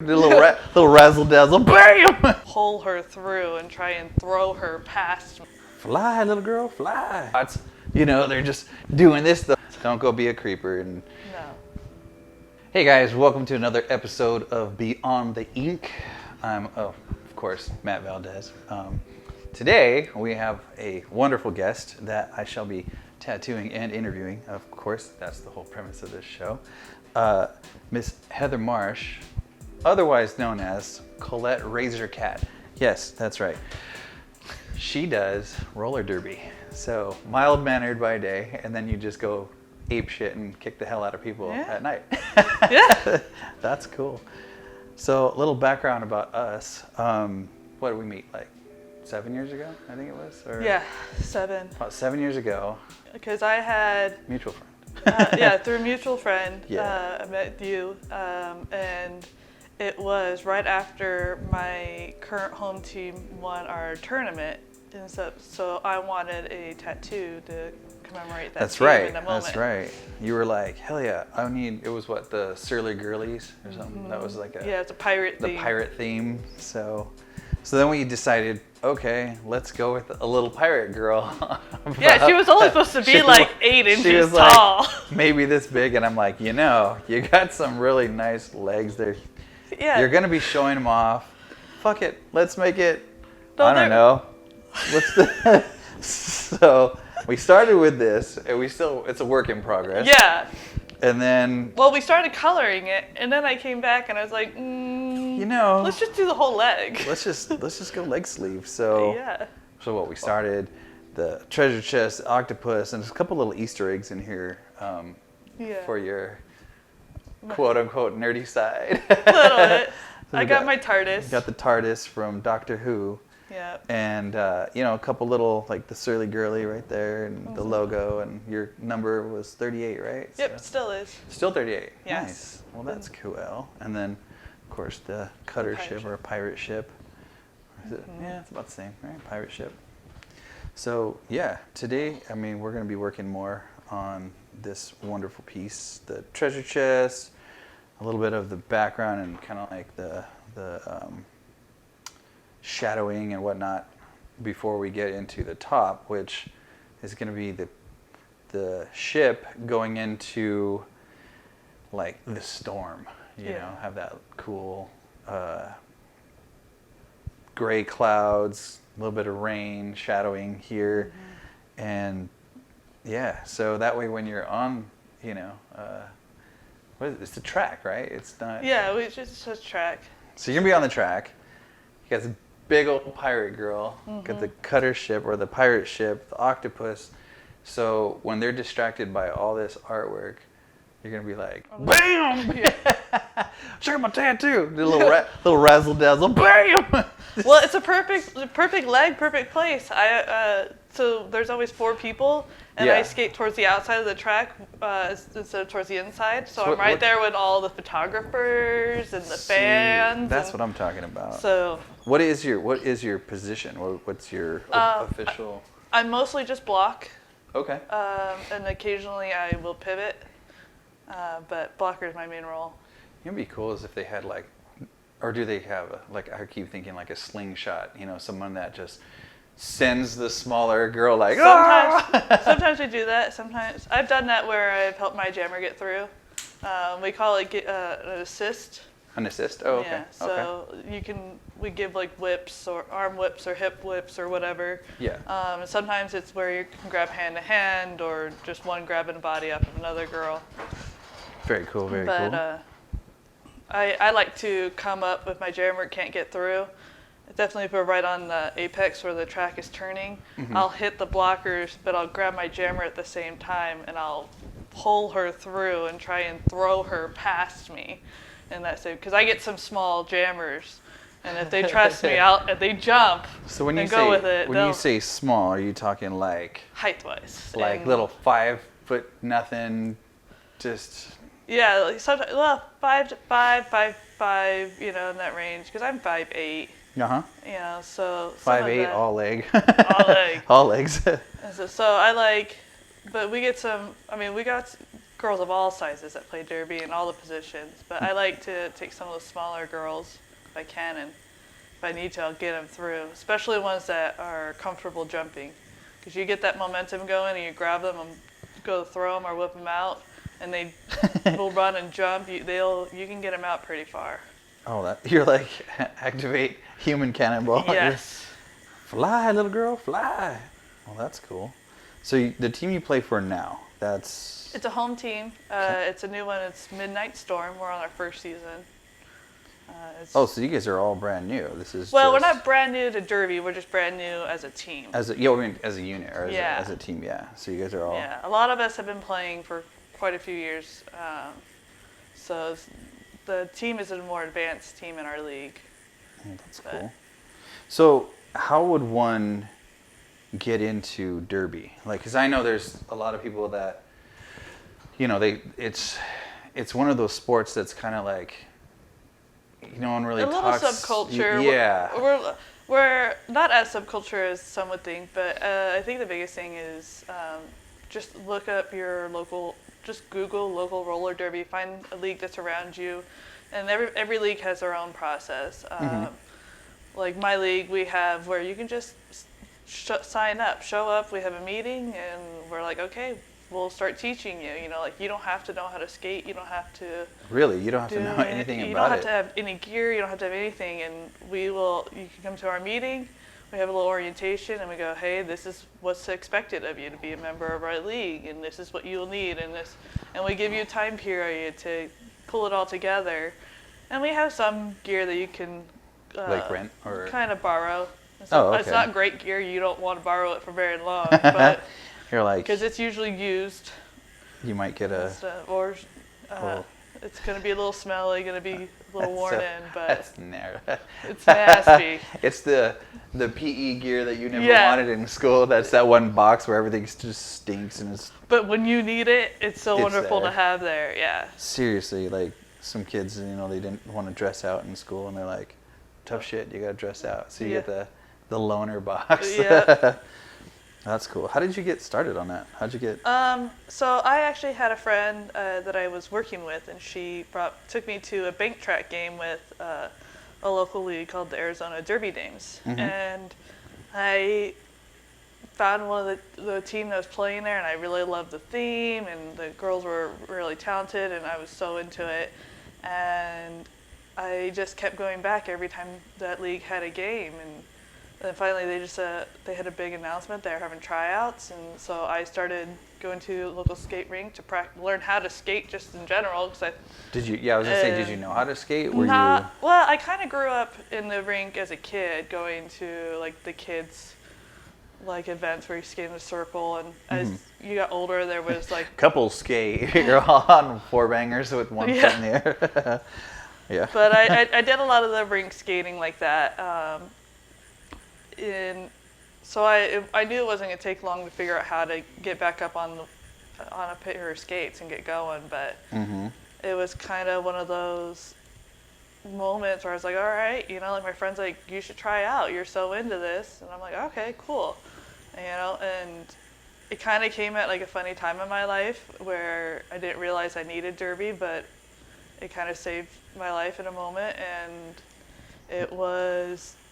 Did a little razzle dazzle, bam! Pull her through and try and throw her past me. Fly, little girl, fly. They're just doing this though. Don't go be a creeper. No. Hey guys, welcome to another episode of Beyond the Ink. I'm, of course, Matt Valdez. Today we have a wonderful guest that I shall be tattooing and interviewing. Of course, that's the whole premise of this show. Miss Heather Marsh, otherwise known as Colette Razorcat. Yes, that's right. She does roller derby. So mild-mannered by day, and then you just go ape shit and kick the hell out of people at night. Yeah. That's cool. So a little background about us. What did we meet, like 7 years ago, I think it was? Or Yeah, 7. About 7 years ago. Because I had... Mutual friend. through a mutual friend, I met you, and it was right after my current home team won our tournament, and so I wanted a tattoo to commemorate that. That's team right. in the moment. That's right. You were like, hell yeah! It was what, the Surly Girlies or something. Mm-hmm. That was like it's a pirate theme. The pirate theme. So then we decided, okay, let's go with a little pirate girl. Yeah, she was only supposed to be like 8 inches tall. Like, maybe this big, and I'm like, you got some really nice legs there. Yeah. You're gonna be showing them off. Fuck it, let's make it. I don't know. So we started with this, and it's a work in progress. Yeah. And then. Well, we started coloring it, and then I came back, and I was like, let's just do the whole leg. Let's just go leg sleeve. So. Yeah. So what we started, the treasure chest, octopus, and there's a couple little Easter eggs in here for your quote-unquote nerdy side. A little bit. So I got my TARDIS. You got the TARDIS from Doctor Who. Yeah. And, a couple little, like the Surly Girly right there, and the logo, and your number was 38, right? Yep, still is. Still 38. Yes. Nice. Well, that's cool. And then, of course, the cutter ship or a pirate ship. Yeah, it's about the same, right? Pirate ship. So, yeah, today, we're going to be working more on this wonderful piece, the treasure chest, a little bit of the background, and kind of like the shadowing and whatnot before we get into the top, which is going to be the ship going into like the storm, have that cool gray clouds, a little bit of rain shadowing here. And so that way when you're on, it's the track, right? It's not. Yeah, it's just a track. So you're gonna be on the track. You got this big old pirate girl, got the cutter ship or the pirate ship, the octopus. So when they're distracted by all this artwork, you're gonna be like, bam! Check out my tattoo. Do a little razzle dazzle, bam! Well, it's a perfect leg, perfect place. So there's always 4 people, and I skate towards the outside of the track instead of towards the inside. So I'm right there with all the photographers and the fans. That's what I'm talking about. So what is your position? What's your official? I'm mostly just block. Okay. And occasionally I will pivot, but blocker is my main role. It'd be cool as if they had or do they have I keep thinking like a slingshot, someone that just sends the smaller girl Sometimes we do that. Sometimes I've done that where I've helped my jammer get through. We call it an assist. An assist? Oh, okay. Yeah. So we give like whips or arm whips or hip whips or whatever. Yeah. And sometimes it's where you can grab hand to hand or just one grabbing a body up of another girl. Very cool. Very cool. But I like to come up if my jammer can't get through. Definitely if we're right on the apex where the track is turning, I'll hit the blockers, but I'll grab my jammer at the same time and I'll pull her through and try and throw her past me. And that's it, because I get some small jammers, and if they trust me out and they jump go with it. When you say small, are you talking like height-wise? Like little 5 foot nothing, just. Yeah, like sometimes 5 to 5'5", in that range. Because I'm 5'8". So 5'8", all leg. All leg. All legs. So I but we get some. We got girls of all sizes that play derby in all the positions. But I like to take some of the smaller girls if I can, and if I need to, I'll get them through, especially ones that are comfortable jumping. Because you get that momentum going and you grab them and go throw them or whip them out, and they will run and jump. You can get them out pretty far. Oh, you're like, activate human cannonball. Yes. Fly, little girl, fly. Well, that's cool. So the team you play for now, it's a home team. It's a new one. It's Midnight Storm. We're on our first season. So you guys are all brand new. We're not brand new to derby. We're just brand new as a team. As a unit or as a team, yeah. So you guys are all. Yeah, a lot of us have been playing for quite a few years. So the team is a more advanced team in our league. Oh, that's cool. So how would one get into derby? Like, because I know there's a lot of people that, it's one of those sports that's kind of like, no one really talks. A little subculture. Yeah. We're not as subculture as some would think, but I think the biggest thing is just look up your local, just Google local roller derby, find a league that's around you, and every league has their own process. Like my league, we have where you can just sign up, show up, we have a meeting, and we're like, okay, we'll start teaching you. Like you don't have to know how to skate, you don't have to. Really, you don't have to know anything about it. You don't have to have any gear, you don't have to have anything, and you can come to our meeting. We have a little orientation, and we go, hey, this is what's expected of you to be a member of our league, and this is what you'll need, and we give you a time period to pull it all together, and we have some gear that you can like rent or kind of borrow. Okay. It's not great gear. You don't want to borrow it for very long, but you're like, because it's usually used. You might get it's going to be a little smelly, going to be a little worn in, but it's nasty. It's the PE gear that you never wanted in school. That's that one box where everything just stinks and it's. But when you need it, it's so wonderful to have there. Yeah. Seriously, like some kids, they didn't want to dress out in school, and they're like, tough shit, you got to dress out. So you get the loaner box. Yeah. That's cool. How did you get started on that? How'd you get? So I actually had a friend that I was working with, and she took me to a bank track game with a local league called the Arizona Derby Dames, and I found one of the team that was playing there, and I really loved the theme, and the girls were really talented, and I was so into it, and I just kept going back every time that league had a game, and then finally they had a big announcement they were having tryouts, and so I started going to a local skate rink to learn how to skate just in general. Did you? Yeah, I was gonna say, did you know how to skate? Well, I kind of grew up in the rink as a kid, going to like the kids like events where you skate in a circle, and as you got older, there was like couple skate. You're all on four bangers with one foot in the air. Yeah. But I did a lot of the rink skating like that. So I knew it wasn't going to take long to figure out how to get back up on a pair of skates and get going, but it was kind of one of those moments where I was like, all right, like my friend's like, you should try out, you're so into this, and I'm like, okay, cool, and it kind of came at like a funny time in my life where I didn't realize I needed derby, but it kind of saved my life in a moment, and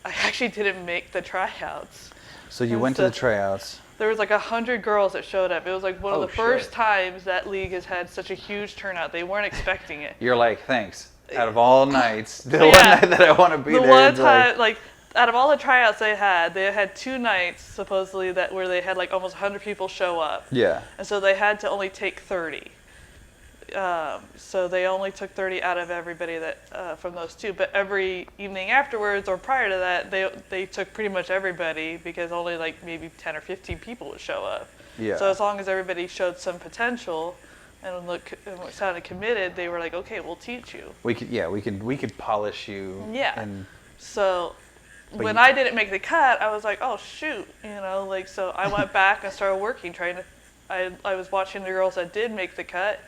I actually didn't make the tryouts. So you went to the tryouts. There was like 100 girls that showed up. It was like one of the first times that league has had such a huge turnout. They weren't expecting it. You're like, thanks. Out of all nights, the one night that I want to be there. The one time, like, out of all the tryouts they had 2 nights supposedly where they had like almost 100 people show up. Yeah. And so they had to only take 30. So they only took 30 out of everybody that from those 2. But every evening afterwards or prior to that, they took pretty much everybody because only like maybe 10 or 15 people would show up. Yeah. So as long as everybody showed some potential and sounded committed, they were like, okay, we'll teach you. We could polish you. Yeah. So when I didn't make the cut, I was like, oh shoot, so I went back and started working, I was watching the girls that did make the cut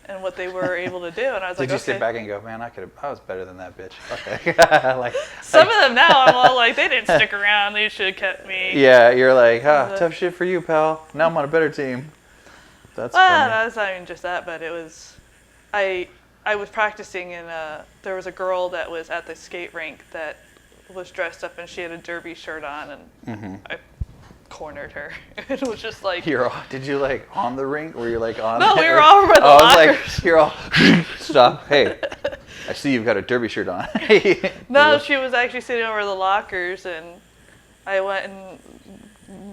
and what they were able to do, and I was like, did you sit back and go, man, I was better than that bitch. Okay. Some of them now, I'm all like, they didn't stick around, they should have kept me. Yeah, you're like, tough shit for you, pal. Now I'm on a better team. That's Well, funny. no, it's not even just that, but it was, I was practicing there was a girl that was at the skate rink that was dressed up and she had a derby shirt on and I cornered her. It was just like. Did you like on the rink? Were you like on? No, there? we were all over the I was lockers. like, you're all stop. Hey, I see you've got a derby shirt on. No, she was actually sitting over the lockers, and I went and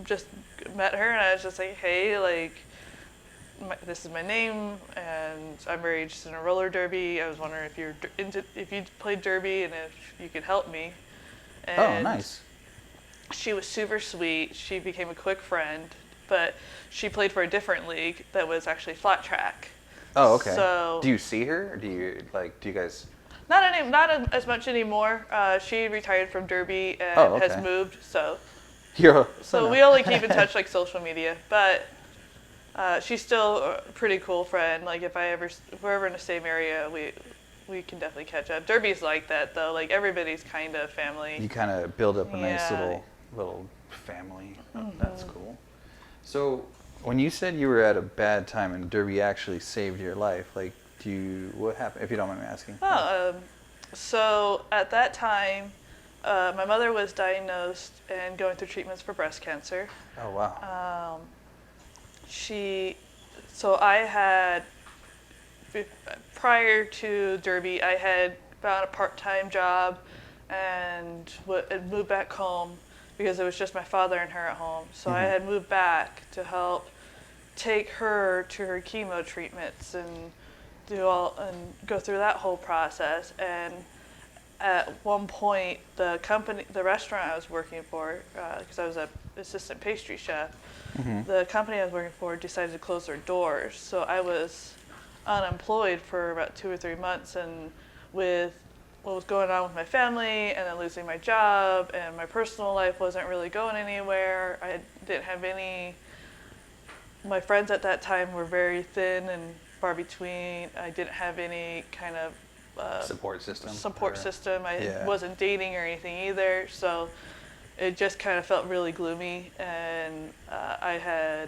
just met her, and I was just like, hey, like, this is my name, and I'm very interested in a roller derby. I was wondering if if you played derby and if you could help me. And oh, nice. she was super sweet. She became a quick friend, but she played for a different league that was actually flat track. Oh, okay. So do you see her? Or do you guys? Not as much anymore. She retired from derby and okay. has moved. So So we only keep in touch like social media, but she's still a pretty cool friend. Like if we're ever in the same area, we can definitely catch up. Derby's like that though. Like everybody's kind of family. You kind of build up a nice Yeah. little family. That's cool. So when you said you were at a bad time and derby actually saved your life, like, what happened? If you don't mind me asking. So at that time, my mother was diagnosed and going through treatments for breast cancer. Oh wow. So I had, prior to derby, I had found a part-time job and moved back home because it was just my father and her at home. So I had moved back to help take her to her chemo treatments and go through that whole process. And at one point, the restaurant I was working for, because I was an assistant pastry chef, the company I was working for decided to close their doors. So I was unemployed for about 2 or 3 months, and with what was going on with my family and then losing my job and my personal life wasn't really going anywhere. I didn't have my friends at that time were very thin and far between. I didn't have any kind of support system. I wasn't dating or anything either, so it just kind of felt really gloomy, and I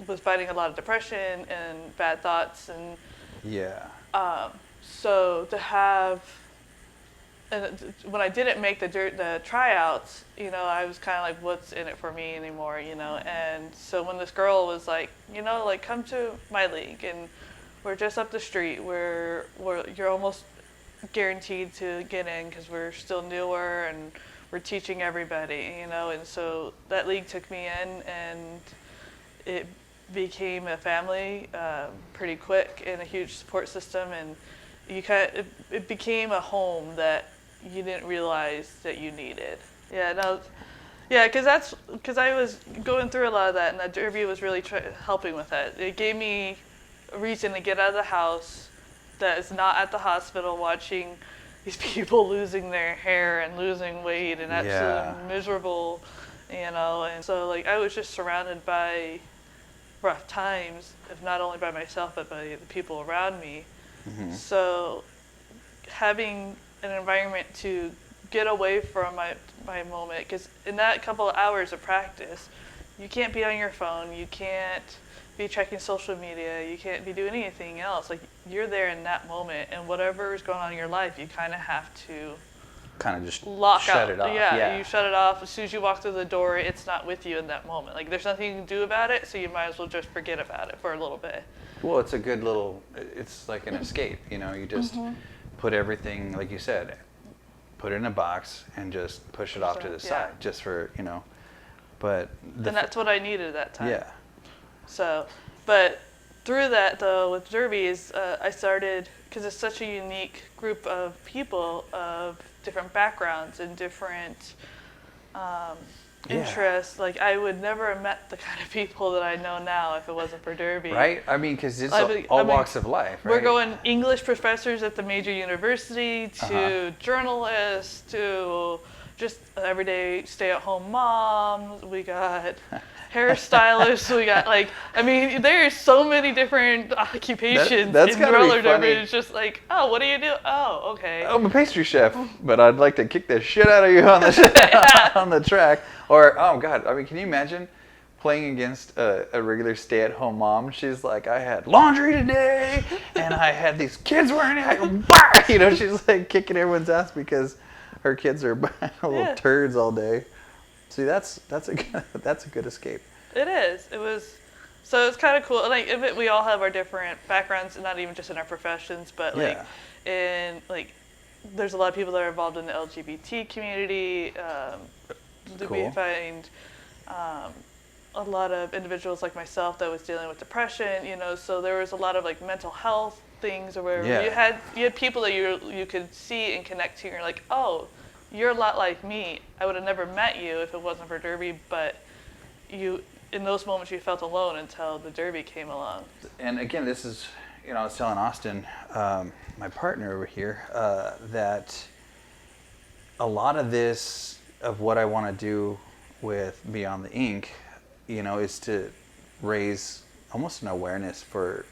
was fighting a lot of depression and bad thoughts, and so to have, and when I didn't make the tryouts, I was kind of like, what's in it for me anymore, and so when this girl was like, like, come to my league, and we're just up the street, you're almost guaranteed to get in because we're still newer and we're teaching everybody, and so that league took me in, and it became a family pretty quick and a huge support system, and it became a home that you didn't realize that you needed. Because I was going through a lot of that, and that derby was really helping with that. It gave me a reason to get out of the house that is not at the hospital watching these people losing their hair and losing weight and absolutely miserable, and so like I was just surrounded by rough times, if not only by myself but by the people around me. So having an environment to get away from my moment, because in that couple of hours of practice, you can't be on your phone, you can't be checking social media, you can't be doing anything else. Like, you're there in that moment, and whatever is going on in your life, you kind of have to just shut it off. Yeah, you shut it off. As soon as you walk through the door, it's not with you in that moment. Like, there's nothing you can do about it, so you might as well just forget about it for a little bit. Well, it's a good it's like an escape, you just put everything, like you said, put it in a box and just push it off to the side, just for, but... And that's what I needed at that time. Yeah. So, but through that, though, with derby I started, because it's such a unique group of people of different backgrounds and different interests. Like, I would never have met the kind of people that I know now if it wasn't for derby. Right? I mean, because it's all walks of life, right? We're going English professors at the major university to journalists to just everyday stay-at-home moms. We got hairstylists. We got, there's so many different occupations that's in gotta roller be derby. funny. It's just like, oh, what do you do? Oh, okay. I'm a pastry chef, but I'd like to kick the shit out of you on the on the track. Or, oh God, I mean, can you imagine playing against a regular stay-at-home mom. She's like, I had laundry today, and I had these kids wearing it. You know, she's like kicking everyone's ass because her kids are little turds all day. See, that's a good escape. It is. It was. So it's kind of cool. Like, we all have our different backgrounds, not even just in our professions, but like in like, there's a lot of people that are involved in the LGBT community. Cool. We find a lot of individuals like myself that was dealing with depression. You know, so there was a lot of like mental health things, or where you had people that you could see and connect to. And you're like, oh, you're a lot like me. I would have never met you if it wasn't for Derby, but you. In those moments, you felt alone until the Derby came along. And again, this is, you know, I was telling Austin, my partner over here, that a lot of this, of what I want to do with Beyond the Ink, you know, is to raise almost an awareness for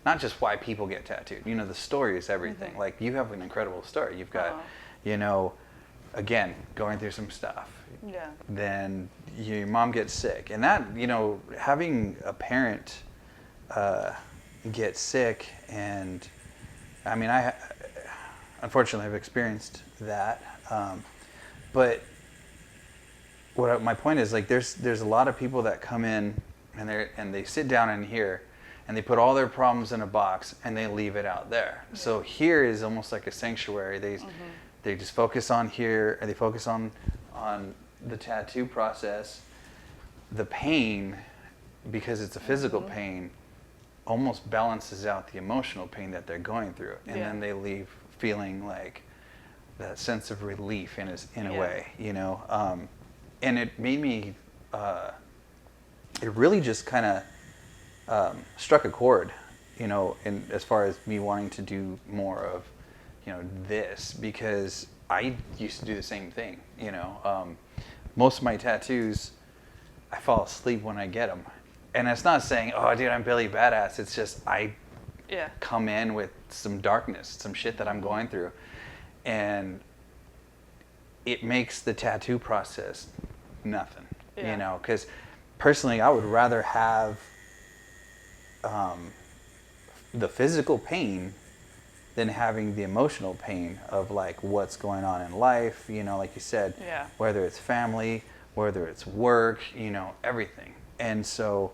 not just why people get tattooed. You know, the story is everything. Mm-hmm. Like, you have an incredible story. You've got, you know, again, going through some stuff. Yeah. Then your mom gets sick, and that, you know, having a parent get sick, and I mean, I unfortunately have experienced that, but my point is, like, there's a lot of people that come in and they sit down in here and they put all their problems in a box and they leave it out there. Yeah. So here is almost like a sanctuary. They just focus on here, and they focus on the tattoo process. The pain, because it's a physical pain, almost balances out the emotional pain that they're going through, and then they leave feeling like that sense of relief in a way, you know. And it made me, it really just kind of struck a chord, you know, in as far as me wanting to do more of, you know, this, because I used to do the same thing, you know. Most of my tattoos, I fall asleep when I get them. And it's not saying, oh, dude, I'm Billy Badass. It's just I come in with some darkness, some shit that I'm going through. And it makes the tattoo process nothing, you know. Because personally, I would rather have the physical pain than having the emotional pain of like what's going on in life, you know, like you said, whether it's family, whether it's work, you know, everything. And so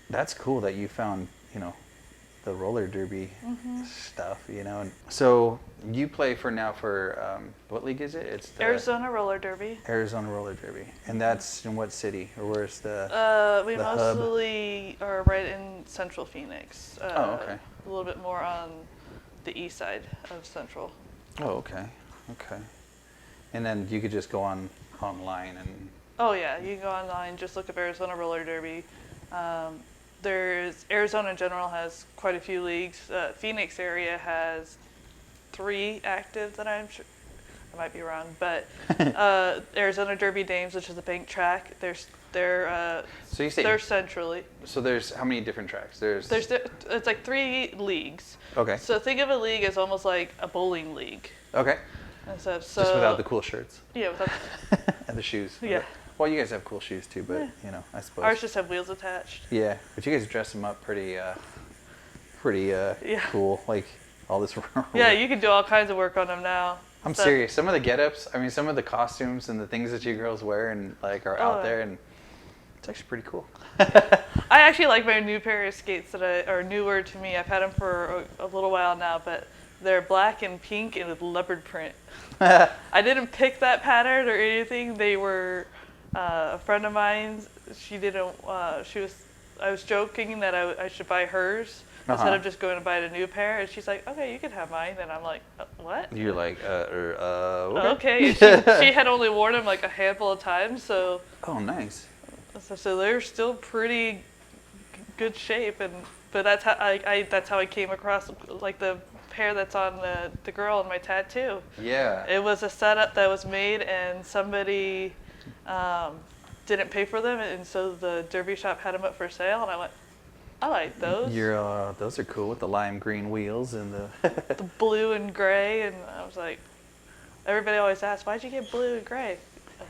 that's cool that you found, you know, the roller derby stuff, you know. And so you play for what league is it? It's the Arizona Roller Derby. Arizona Roller Derby. And that's in what city, or where's the we mostly hub? are right in Central Phoenix. Okay. A little bit more on the east side of Central. Oh, okay. Okay. And then you could just go online and... Oh, yeah. You can go online, just look up Arizona Roller Derby. Arizona in general has quite a few leagues. Phoenix area has 3 active that I'm sure... I might be wrong, but Arizona Derby Dames, which is the bank track, they're centrally. So there's how many different tracks? It's like 3 leagues. Okay. So think of a league as almost like a bowling league. Okay. And so just without the cool shirts. Yeah, without and the shoes. Yeah. Well, you guys have cool shoes too, but you know, I suppose. Ours just have wheels attached. Yeah, but you guys dress them up pretty cool, like all this. Yeah, you can do all kinds of work on them now. I'm serious. Some of the get-ups, I mean, some of the costumes and the things that you girls wear and like are out there, and it's actually pretty cool. I actually like my new pair of skates that are newer to me. I've had them for a little while now, but they're black and pink and with leopard print. I didn't pick that pattern or anything. They were a friend of mine's. She didn't. I was joking that I should buy hers. Instead of just going to buy a new pair, and she's like, "Okay, you can have mine." And I'm like, "What?" You're like, okay. She had only worn them like a handful of times, so. Oh, nice. So they're still pretty good shape, but that's how I came across like the pair that's on the girl in my tattoo. Yeah. It was a setup that was made, and somebody didn't pay for them, and so the derby shop had them up for sale, and I went, I like those. Those are cool with the lime green wheels and the... the blue and gray, and I was like, everybody always asks, why'd you get blue and gray?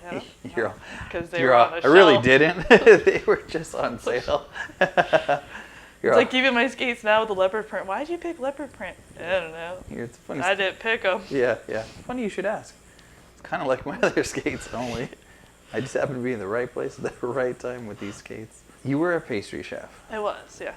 I You're don't all, because they you're were all, on a I shelf. really didn't. They were just on sale. It's like even my skates now with the leopard print. Why did you pick leopard print? I don't know. It's funny. I didn't pick them. Yeah. Funny you should ask. It's kind of like my other skates only. I just happened to be in the right place at the right time with these skates. You were a pastry chef. It was, yeah.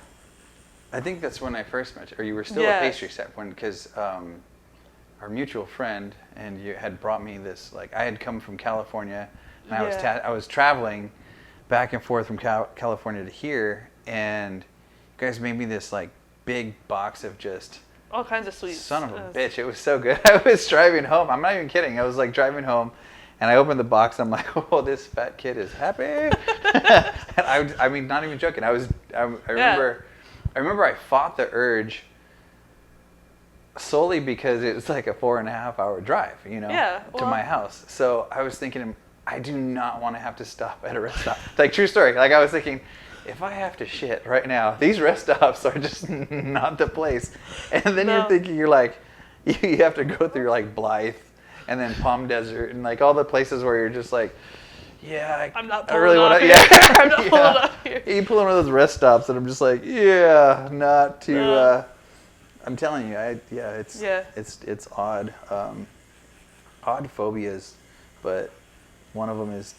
I think that's when I first met you, or you were still a pastry chef because our mutual friend and you had brought me this. Like I had come from California, and I was traveling back and forth from California to here, and you guys made me this like big box of just all kinds of sweets. Son of a bitch! It was so good. I was driving home. I'm not even kidding. I was like driving home, and I opened the box. I'm like, oh, this fat kid is happy. And I mean, not even joking. I remember I fought the urge solely because it was like a 4.5 hour drive, to my house. So I was thinking, I do not want to have to stop at a rest stop. Like true story. Like I was thinking, if I have to shit right now, these rest stops are just not the place. And then you're thinking, you're like, you have to go through like Blythe and then Palm Desert and like all the places where you're just like, I'm not I really want to. Yeah, I'm not pulling up here. You pull one of those rest stops, and I'm just like, not too. I'm telling you, it's odd, odd phobias, but one of them is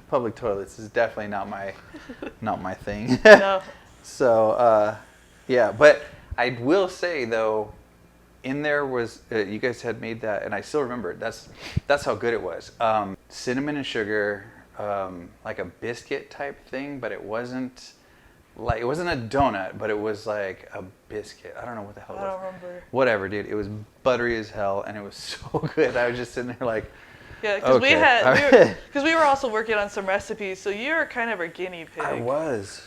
public toilets is definitely not my thing. No. So but I will say though, in there was you guys had made that, and I still remember it. That's how good it was. Cinnamon and sugar, like a biscuit type thing, but it wasn't a donut, but it was like a biscuit. I don't know what the hell it was. I don't remember. Whatever, dude. It was buttery as hell, and it was so good. I was just sitting there like, yeah, because we were also working on some recipes, so you were kind of our guinea pig. I was.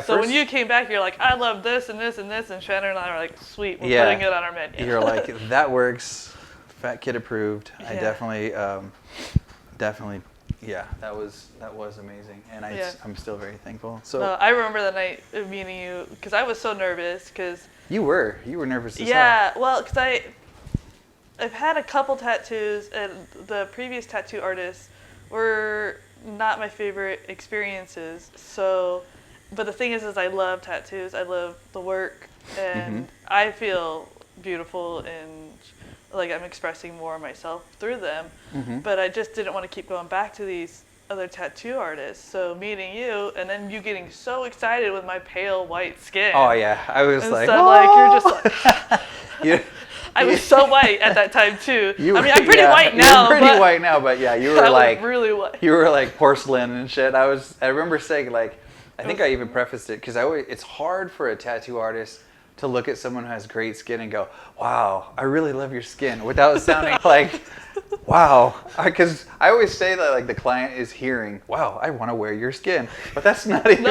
So when you came back, you're like, I love this and this and this, and Shannon and I were like, sweet, we're putting it on our menu. You're like, that works. Fat kid approved. Yeah. I definitely, that was amazing, and I'm still very thankful. So I remember the night of meeting you because I was so nervous because you were nervous as hell. Yeah, well, because I've had a couple tattoos, and the previous tattoo artists were not my favorite experiences. So, but the thing is I love tattoos. I love the work, and I feel beautiful and like I'm expressing more of myself through them. But I just didn't want to keep going back to these other tattoo artists. So meeting you, and then you getting so excited with my pale white skin. Oh yeah, I was and like, so, like you're just like. I was so white at that time too. I'm pretty white now. You're pretty white now, but yeah, you were like really white. You were like porcelain and shit. I remember saying like, I think I even prefaced it because it's hard for a tattoo artist to look at someone who has great skin and go, wow, I really love your skin, without sounding like, wow. Because I always say that like the client is hearing, wow, I want to wear your skin. But that's not even,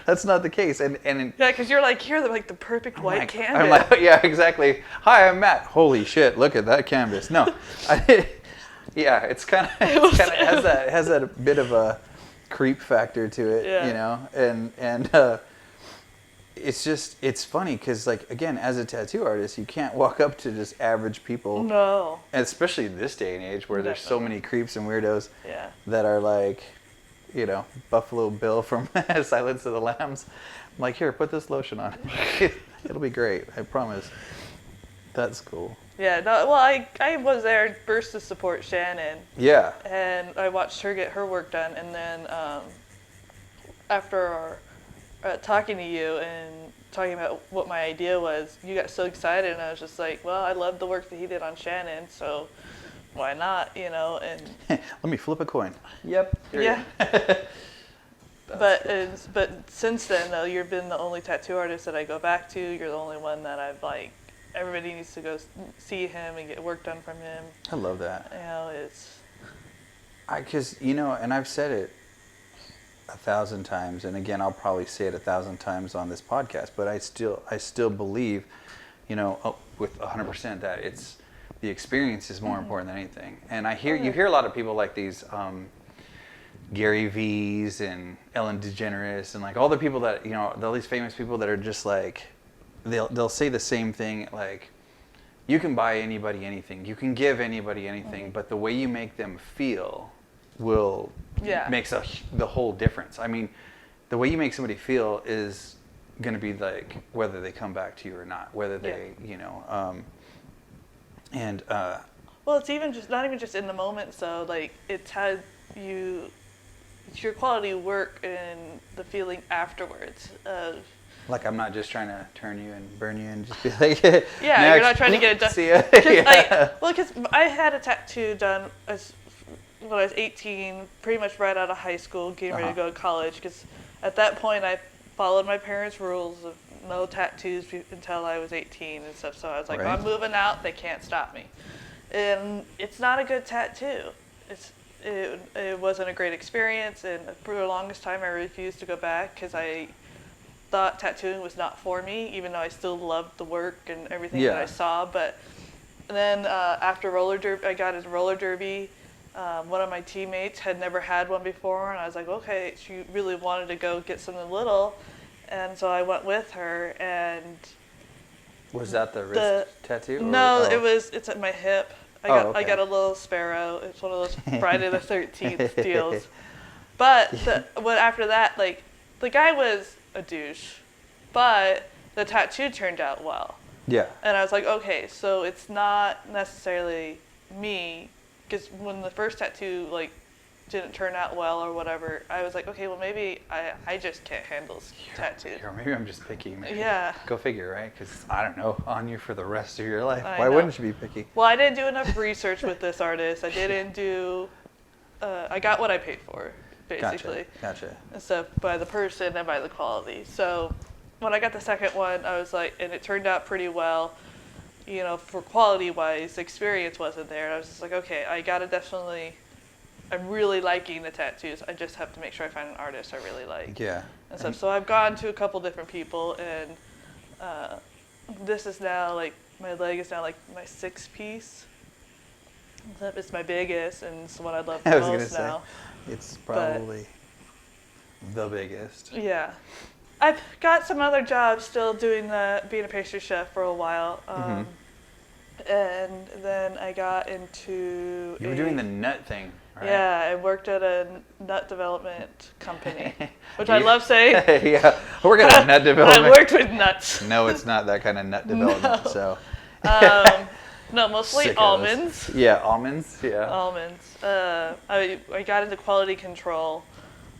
that's not the case. And because you're like the perfect white canvas. I'm like, yeah, exactly. Hi, I'm Matt. Holy shit, look at that canvas. No, it's kind of it has that bit of a creep factor to it, and it's funny because like again, as a tattoo artist, you can't walk up to just average people. No. And especially this day and age where there's so many creeps and weirdos that are like, Buffalo Bill from Silence of the Lambs. I'm like, here, put this lotion on. It'll be great. I promise. That's cool. Yeah, no, well, I was there first to support Shannon. Yeah. And I watched her get her work done, and then after talking to you and talking about what my idea was, you got so excited, and I was just like, well, I love the work that he did on Shannon, so why not, and... Let me flip a coin. Yep. Yeah. But since then, though, you've been the only tattoo artist that I go back to. You're the only one that I've like... Everybody needs to go see him and get work done from him. I love that. It's... Because, and I've said it 1,000 times, and again, I'll probably say it 1,000 times on this podcast, but I still believe, with 100% that it's the experience is more important than anything. And you hear a lot of people like these Gary V's and Ellen DeGeneres and like all the people that, all these famous people that are just like, they'll say the same thing, like, you can buy anybody anything, you can give anybody anything, but the way you make them feel will Yeah. makes the whole difference. I mean, the way you make somebody feel is going to be like whether they come back to you or not, whether they, you know, and well, it's even just not even just in the moment. So like it's how you, it's your quality work and the feeling afterwards of. like I'm not just trying to turn you and burn you and just be like, Yeah, next. you're not trying to get it done. See ya. Because I had a tattoo done when I was 18, pretty much right out of high school, getting ready to go to college. Because at that point, I followed my parents' rules of no tattoos until I was 18 and stuff. So I was like, Right. I'm moving out. They can't stop me. And it's not a good tattoo. It wasn't a great experience. And for the longest time, I refused to go back because I thought tattooing was not for me, even though I still loved the work and everything that I saw. But then after roller derby, I got into roller derby. One of my teammates had never had one before, and I was like, okay, she really wanted to go get something little, and so I went with her. And was that the wrist tattoo? No, it's at my hip. I got a little sparrow. It's one of those Friday the 13th deals. But after that, like the guy was a douche, but the tattoo turned out well. Yeah. And I was like, okay, so it's not necessarily me, because when the first tattoo like didn't turn out well or whatever, I was like, okay, well maybe I just can't handle tattoos. Or maybe I'm just picky. Maybe. Yeah. Go figure, right? Because I don't know, on you for the rest of your life. I Why know. wouldn't you be picky? Well, I didn't do enough research with this artist. I didn't do. I got what I paid for, basically. Gotcha. And stuff by the person and by the quality. So when I got the second one, I was like, and it turned out pretty well. You know, for quality wise, the experience wasn't there. And I was just like, okay, I gotta definitely. I'm really liking the tattoos. I just have to make sure I find an artist I really like. Yeah. And stuff. So I've gone to a couple different people, and this is now like my leg is now like my 6-piece. It's my biggest, and it's the one I love the I was most gonna now. say, it's probably the biggest. Yeah. I've got some other jobs still doing being a pastry chef for a while. And then I got into You were doing the nut thing, right? Yeah, I worked at a nut development company, which I love saying. Yeah, I work at a nut development. I worked with nuts. No, it's not that kind of nut development. No. So. No, mostly Sickos. almonds. Yeah, almonds. Yeah. Almonds. I got into quality control.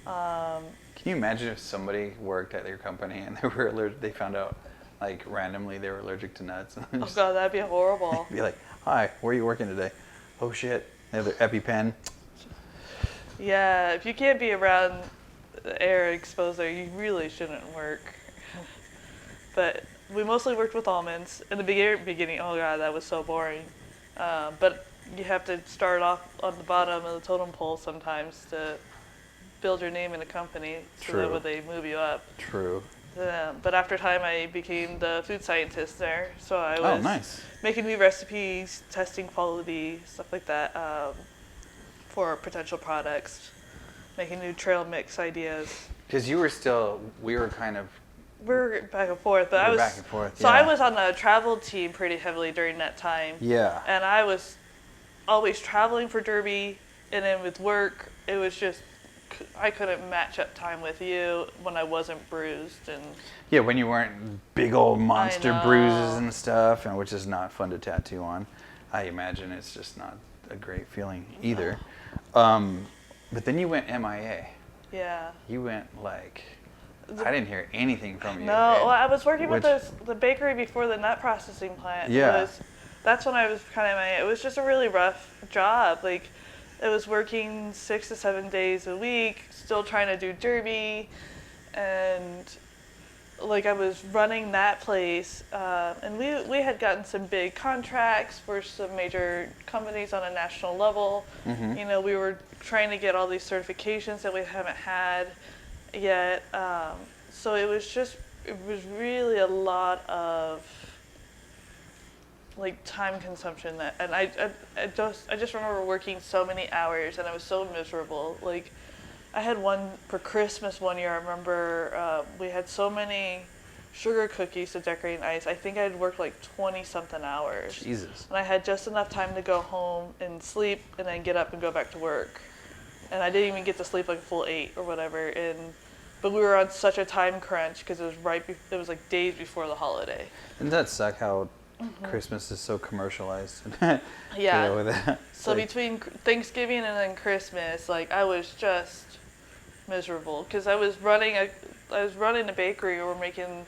Can you imagine if somebody worked at your company and they found out, like randomly, they were allergic to nuts? Oh god, that'd be horrible. Be like, "Hi, where are you working today?" Oh shit, they have their EpiPen. Yeah, if you can't be around the air exposure, you really shouldn't work. But we mostly worked with almonds. In the beginning, oh god, that was so boring. But you have to start off on the bottom of the totem pole sometimes to build your name in a company, so True. that when they move you up. True. But after time, I became the food scientist there, so I was nice. making new recipes, testing quality, stuff like that, for potential products, making new trail mix ideas. Because we were kind of. We're back and forth, but I was back and forth. So yeah. I was on the travel team pretty heavily during that time. Yeah. And I was always traveling for Derby, and then with work, it was just I couldn't match up time with you when I wasn't bruised and. Yeah, when you weren't big old monster know. bruises and stuff, and which is not fun to tattoo on. I imagine it's just not a great feeling either. But then you went MIA. Yeah. You went like. I didn't hear anything from you. No, well, I was working with Which- the bakery before the nut processing plant. Yeah. That's when I was kind of it was just a really rough job. Like, it was working 6 to 7 days a week, still trying to do Derby, and like I was running that place, and we had gotten some big contracts for some major companies on a national level. Mhm. You know, we were trying to get all these certifications that we haven't had yet. So it was really a lot of like time consumption and I just remember working so many hours and I was so miserable. Like, I had one for Christmas one year. I remember we had so many sugar cookies to decorate and ice. I think I'd worked like 20 something hours. Jesus. And I had just enough time to go home and sleep and then get up and go back to work. and I didn't even get to sleep like a full 8 or whatever. But we were on such a time crunch because it was it was like days before the holiday. Doesn't that suck how Christmas is so commercialized? Yeah. With that. So between Thanksgiving and then Christmas, like I was just miserable because I was running a bakery where we're making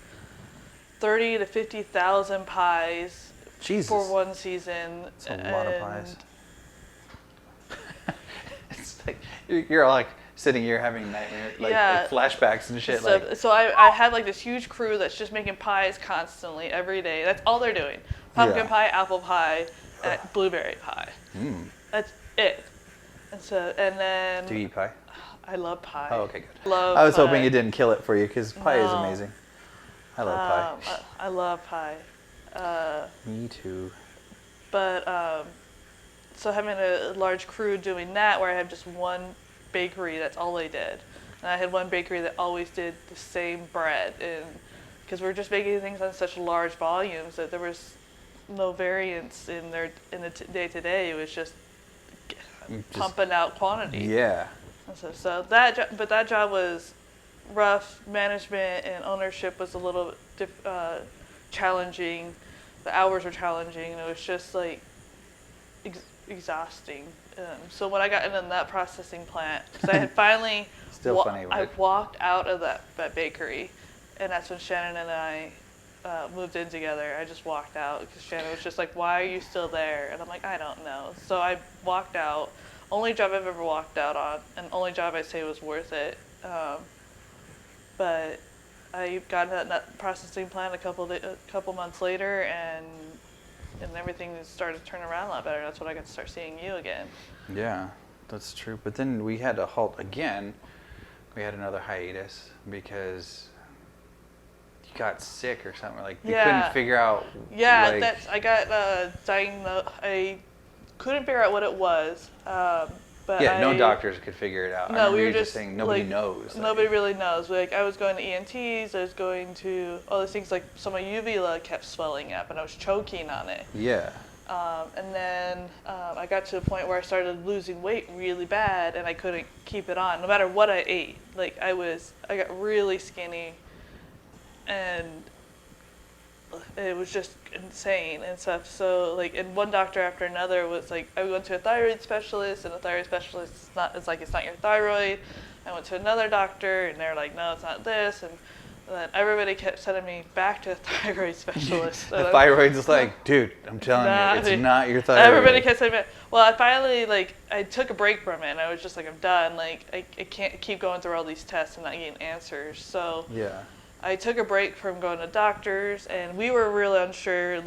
30 to 50,000 pies Jesus. for one season. It's a lot of pies. It's like you're all like sitting here having nightmare, like flashbacks and shit. So I had like this huge crew that's just making pies constantly every day. That's all they're doing: pumpkin pie, apple pie, and blueberry pie. That's it. And then. Do you eat pie? I love pie. Oh, okay, good. Love I was pie. hoping it didn't kill it for you because pie is amazing. I love pie. I love pie. Me too. But so having a large crew doing that, where I have just one bakery, that's all they did, and I had one bakery that always did the same bread, and because we're just making things on such large volumes that there was no variance in the day to day. It was just pumping out quantity. Yeah. So that job was rough. Management and ownership was a little challenging. The hours were challenging, and it was just like exhausting. So when I got into that processing plant, because I had finally I walked out of that bakery, and that's when Shannon and I moved in together. I just walked out because Shannon was just like, "Why are you still there?" And I'm like, "I don't know." So I walked out. Only job I've ever walked out on, and only job I say was worth it. But I got into that processing plant a couple months later, and everything started to turn around a lot better. That's when I got to start seeing you again. Yeah, that's true. But then we had to halt again. We had another hiatus because you got sick or something. Like you couldn't figure out. Yeah, I got diagnosed. I couldn't figure out what it was. But no doctors could figure it out. No, we were just saying nobody knows. Nobody really knows. Like I was going to ENTs, I was going to all these things. Like so, my uvula kept swelling up, and I was choking on it. Yeah. And then I got to a point where I started losing weight really bad, and I couldn't keep it on, no matter what I ate. Like I got really skinny, and it was just insane and stuff. So like, and one doctor after another was like, I went to a thyroid specialist, and the thyroid specialist it's not your thyroid. I went to another doctor, and they're like, no, it's not this, and then everybody kept sending me back to a thyroid specialist. The thyroid's just like, dude, I'm telling you, it's not your thyroid. Everybody kept saying, well, I finally, I took a break from it, and I was just like, I'm done. Like, I can't keep going through all these tests and not getting answers. So yeah. I took a break from going to doctors, and we were really unsure,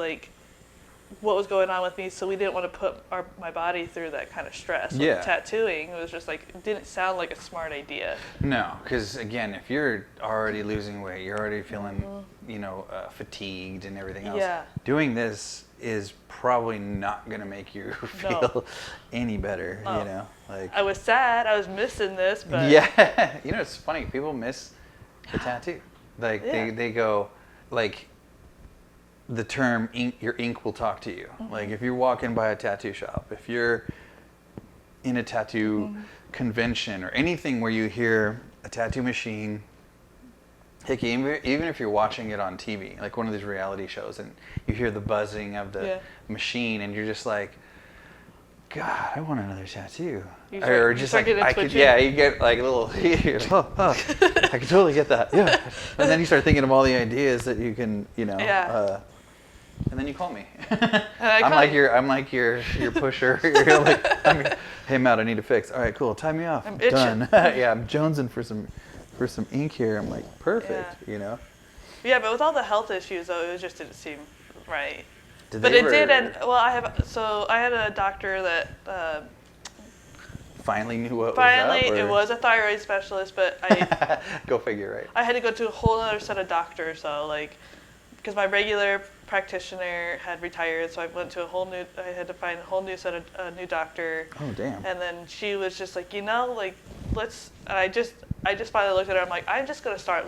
what was going on with me, so we didn't want to put my body through that kind of stress. With tattooing, it was just it didn't sound like a smart idea. No, because again, if you're already losing weight, you're already feeling, fatigued and everything else. Yeah. Doing this is probably not going to make you feel any better, I was sad, I was missing this, but... Yeah, it's funny, people miss the tattoo. They go, the term ink, your ink will talk to you. Mm-hmm. If you're walking by a tattoo shop, if you're in a tattoo convention or anything where you hear a tattoo machine, heck, even if you're watching it on TV, like one of these reality shows, and you hear the buzzing of the machine, and you're just like, God, I want another tattoo. You get like a little, I can totally get that. Yeah. And then you start thinking of all the ideas that you can, and then you call me. I'm like your pusher. You're like, hey Matt, I need to fix. All right, cool. Tie me off. I'm done. Yeah, I'm jonesing for some ink here. I'm like, perfect. Yeah, but with all the health issues, though, it just didn't seem right. It did, and I had a doctor that finally knew what finally was up. It was a thyroid specialist, but I go figure, right? I had to go to a whole other set of doctors, though, because my regular practitioner had retired, so I had to find a whole new set of new doctor. Oh damn! And then she was just like, let's. And I just finally looked at her. I'm like, I'm just gonna start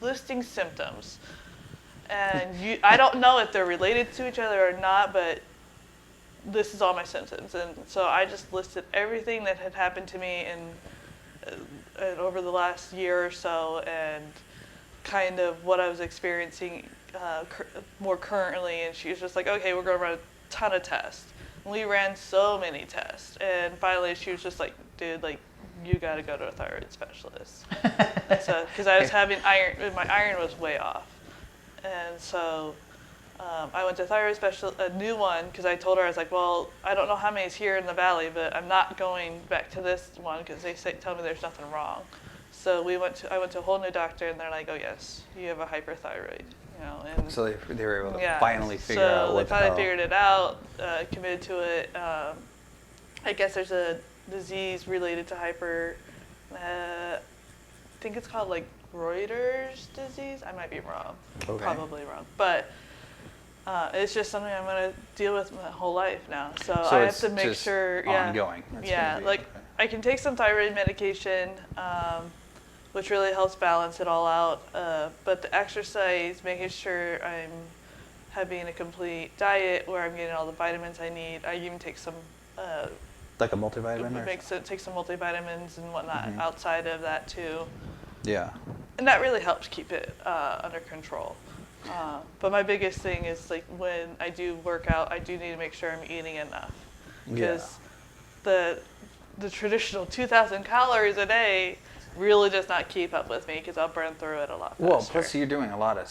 listing symptoms. And I don't know if they're related to each other or not, but this is all my symptoms. And so I just listed everything that had happened to me over the last year or so, and kind of what I was experiencing more currently. And she was just like, okay, we're going to run a ton of tests. And we ran so many tests. And finally she was just like, dude, like, you got to go to a thyroid specialist. So, because I was having my iron was way off. And so I went to a thyroid specialist, a new one, because I told her, I was like, well, I don't know how many is here in the valley, but I'm not going back to this one because they tell me there's nothing wrong. So I went to a whole new doctor, and they're like, oh yes, you have a hyperthyroid. And so they were able to finally figure out what the hell. So they finally figured it out, committed to it. I guess there's a disease related to I think it's called like Reuters disease. I might be wrong, probably wrong, but it's just something I'm going to deal with my whole life now. So I have to make sure, ongoing. I can take some thyroid medication, which really helps balance it all out. But the exercise, making sure I'm having a complete diet where I'm getting all the vitamins I need. I even take some. Like a multivitamin? Take some multivitamins and whatnot outside of that too. Yeah. And that really helps keep it under control. But my biggest thing is like when I do work out, I do need to make sure I'm eating enough. Because the traditional 2,000 calories a day really does not keep up with me because I'll burn through it a lot faster. Well, plus you're doing a lot of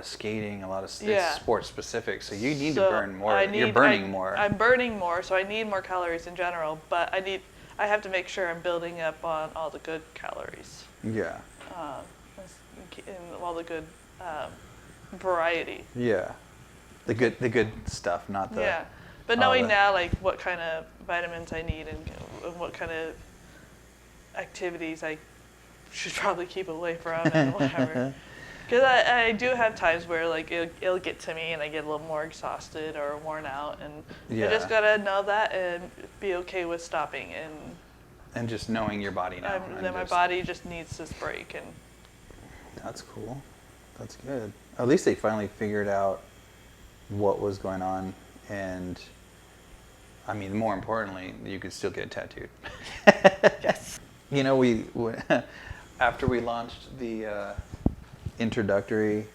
skating, a lot of sports specific, so you need to burn more. You're burning more. I'm burning more, so I need more calories in general, but I have to make sure I'm building up on all the good calories. Yeah. And all the good variety. Yeah. The good stuff, not the. Yeah, but knowing now like what kind of vitamins I need and what kind of activities I should probably keep away from and whatever. Because I do have times where like it'll get to me and I get a little more exhausted or worn out, and I just gotta know that and be okay with stopping and just knowing your body now. That my body just needs this break. And that's cool. That's good. At least they finally figured out what was going on, and I mean, more importantly, you could still get tattooed. Yes. You know, we after we launched the introductory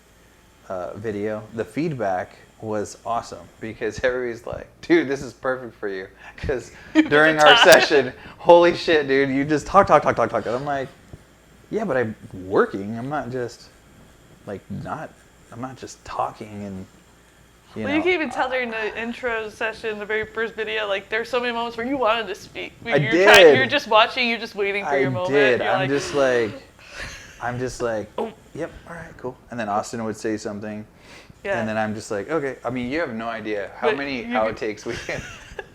video, the feedback was awesome because everybody's like, dude, this is perfect for you. Because during our session, holy shit, dude, you just talk. And I'm like, yeah, but I'm working. I'm not just I'm not just talking and. You can even tell during the intro session, the very first video, like there's so many moments where you wanted to speak. You're just watching, you're just waiting for your moment. I did. I'm just like, oh, yep, all right, cool. And then Austin would say something. Yeah. And then I'm just like, okay. I mean, you have no idea how many outtakes we can.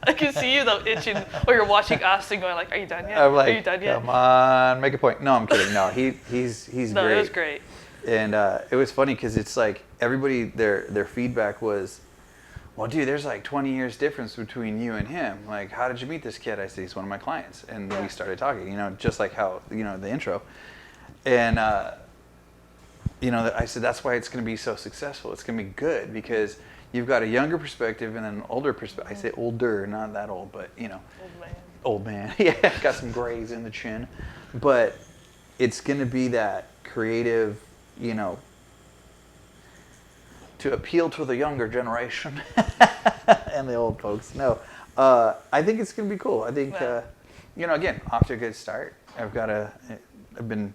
I can see you though itching, or you're watching Austin going like, are you done yet? I'm like, are you done yet? Come on, make a point. No, I'm kidding. No, he's no, great. It was great. And it was funny because it's like everybody, their feedback was, well, dude, there's like 20 years difference between you and him. Like, how did you meet this kid? I said, he's one of my clients. And we started talking, just like how, the intro. And, I said, that's why it's going to be so successful. It's going to be good because you've got a younger perspective and an older perspective. I say older, not that old, but, Old man. Yeah, got some grays in the chin. But it's going to be that creative, to appeal to the younger generation and the old folks. No, I think it's going to be cool. I think, again, off to a good start. I've been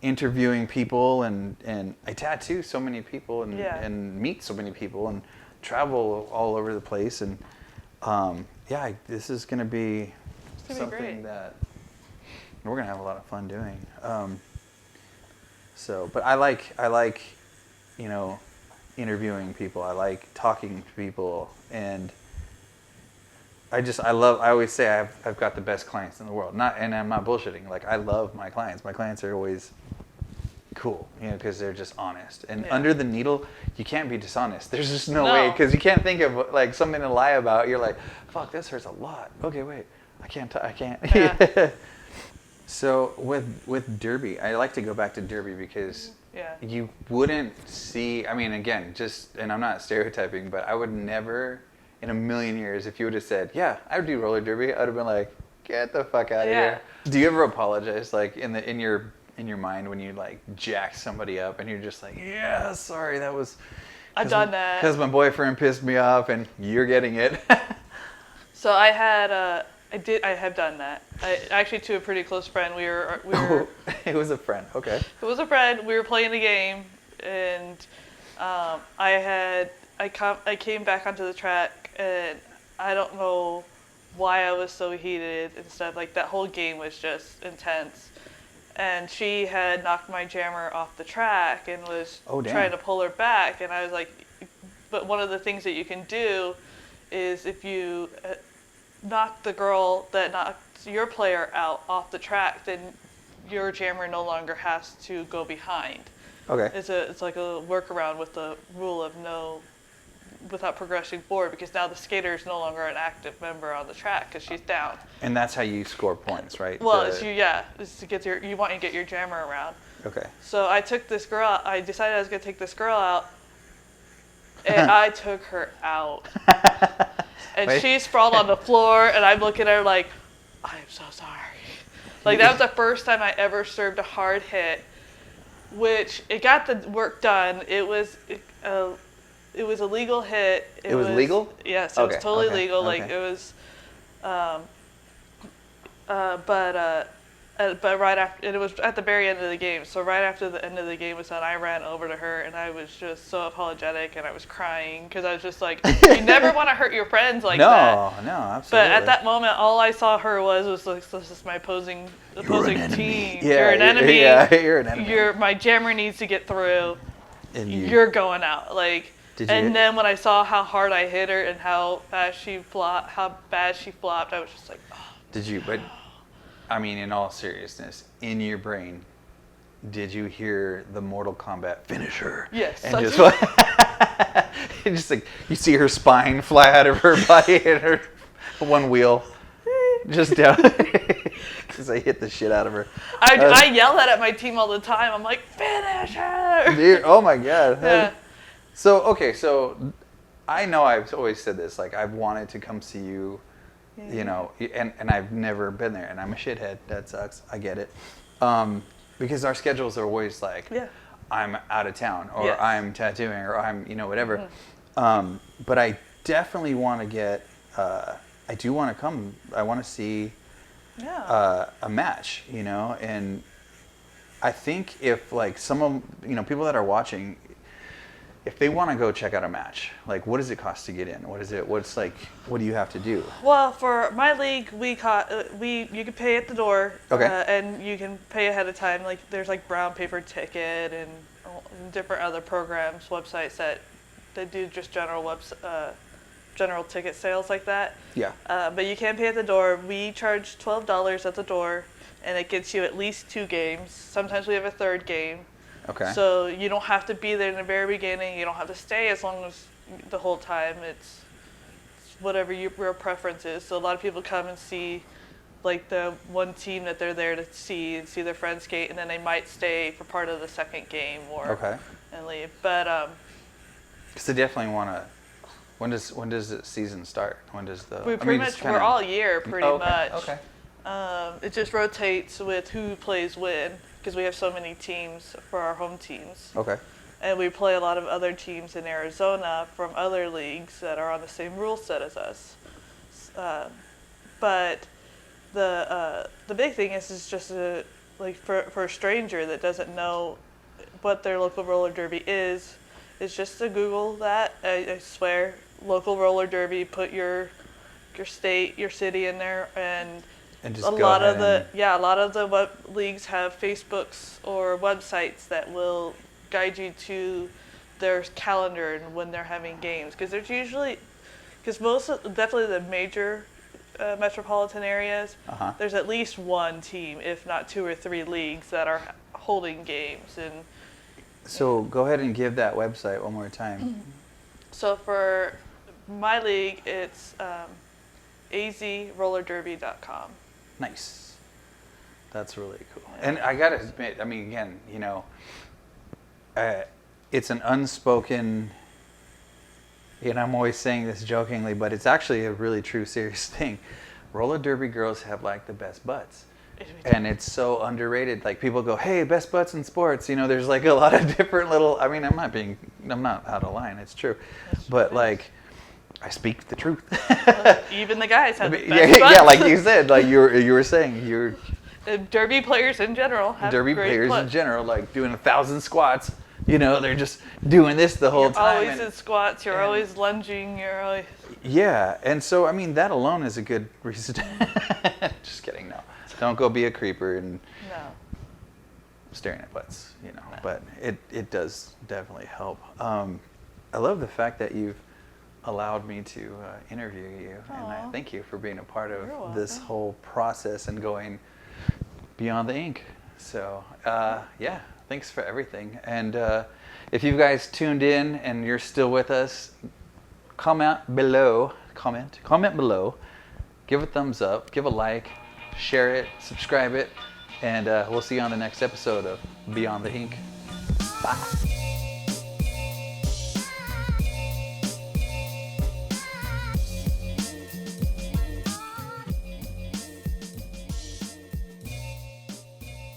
interviewing people and I tattoo so many people and meet so many people and travel all over the place. And this is going to be something that we're going to have a lot of fun doing. But I like, interviewing people. I like talking to people, and I always say I've got the best clients in the world. And I'm not bullshitting. Like, I love my clients. My clients are always cool, because they're just honest. And under the needle, you can't be dishonest. There's just no way, because you can't think of like something to lie about. You're like, fuck, this hurts a lot. Okay, wait, I can't. Yeah. So with Derby, I like to go back to Derby because you wouldn't see, I mean, again, and I'm not stereotyping, but I would never in a million years, if you would have said, "Yeah, I would do roller derby," I would have been like, "Get the fuck out of here." Do you ever apologize, like in your mind when you like jack somebody up and you're just like, "Yeah, sorry, that was." I've done that because my boyfriend pissed me off, and you're getting it. So I have done that. I actually, to a pretty close friend, we were. It was a friend. Okay. It was a friend. We were playing the game, and I came back onto the track, and I don't know why I was so heated and stuff. Like, that whole game was just intense. And she had knocked my jammer off the track and was trying to pull her back. And I was like, but one of the things that you can do is if you knock the girl that knocked your player out off the track, then your jammer no longer has to go behind. Okay. It's like a workaround with the rule of without progressing forward, because now the skater is no longer an active member on the track because she's down. And that's how you score points, right? Well, it's to get you want to get your jammer around. Okay. So I decided I was going to take this girl out, and I took her out. And she sprawled on the floor, and I'm looking at her like, I'm so sorry. Like, that was the first time I ever served a hard hit, which it got the work done. It was a legal hit. It was legal? Yes, it was totally legal. Like, it was, but right after, and it was at the very end of the game. So right after the end of the game was done, I ran over to her, and I was just so apologetic, and I was crying because I was just like, you never want to hurt your friends like that. No, absolutely. But at that moment, all I saw her was like, this is my opposing team. Yeah, you're an enemy. Yeah, you're an enemy. My jammer needs to get through. And you're going out. Like, then when I saw how hard I hit her and how bad she flopped, I was just like, oh. Did you? But I mean, in all seriousness, in your brain, did you hear the Mortal Kombat finisher? Yes. And just like you see her spine fly out of her body and her one wheel just down. Because I hit the shit out of her. I yell that at my team all the time. I'm like, finish her! Dude, oh my god. Yeah. So I know I've always said this, like I've wanted to come see you, you know, and I've never been there, and I'm a shithead. That sucks. I get it. Because our schedules are always like, I'm out of town, or I'm tattooing, or I'm, whatever. Mm-hmm. But I definitely want to get, I do want to come. I want to see a match, and I think if like some of, people that are watching, if they want to go check out a match, like what does it cost to get in? What do you have to do? Well, for my league, you can pay at the door, and you can pay ahead of time. Like there's like Brown Paper Ticket and different other programs, websites that do just general ticket sales like that. Yeah. But you can pay at the door. We charge $12 at the door, and it gets you at least 2 games. Sometimes we have a third game. Okay. So you don't have to be there in the very beginning. You don't have to stay as long as the whole time. It's whatever your preference is. So a lot of people come and see like the one team that they're there to see and see their friends skate, and then they might stay for part of the second game and leave. But because they definitely want to. When does the season start? When does the? We're all year pretty much. Okay. It just rotates with who plays when, because we have so many teams for our home teams. Okay. And we play a lot of other teams in Arizona from other leagues that are on the same rule set as us. But the big thing is just like for a stranger that doesn't know what their local roller derby is just to Google that. I swear, local roller derby. Put your state, your city in there, and just a lot of the leagues have Facebooks or websites that will guide you to their calendar and when they're having games, because there's usually, definitely the major metropolitan areas, there's at least one team, if not 2 or 3 leagues that are holding games. And so go ahead and give that website one more time. So for my league, it's azrollerderby.com. Nice. That's really cool. And I gotta admit, I mean, again, it's an unspoken and I'm always saying this jokingly, but it's actually a really true, serious thing. Roller derby girls have like the best butts. And it's so underrated. Like people go, "Hey, best butts in sports." You know, there's like a lot of different little. I mean, I'm not out of line. It's true, but like, I speak the truth. Even the guys have the best yeah, butts. yeah, like you said, like you were saying, you're Derby players in general have derby great players butts. in general, like doing 1,000 squats. You know, they're just doing this the whole You're time. always in squats. You're always lunging. You're always. Yeah, and so I mean that alone is a good reason. Just kidding, no. Don't go be a creeper and staring at butts, you know. No. But it does definitely help. I love the fact that you've allowed me to interview you, and I thank you for being a part of this whole process and going beyond the ink. So yeah, thanks for everything. And if you guys tuned in and you're still with us, comment below, give a thumbs up, give a like, share it, subscribe it, and we'll see you on the next episode of Beyond the Ink. Bye.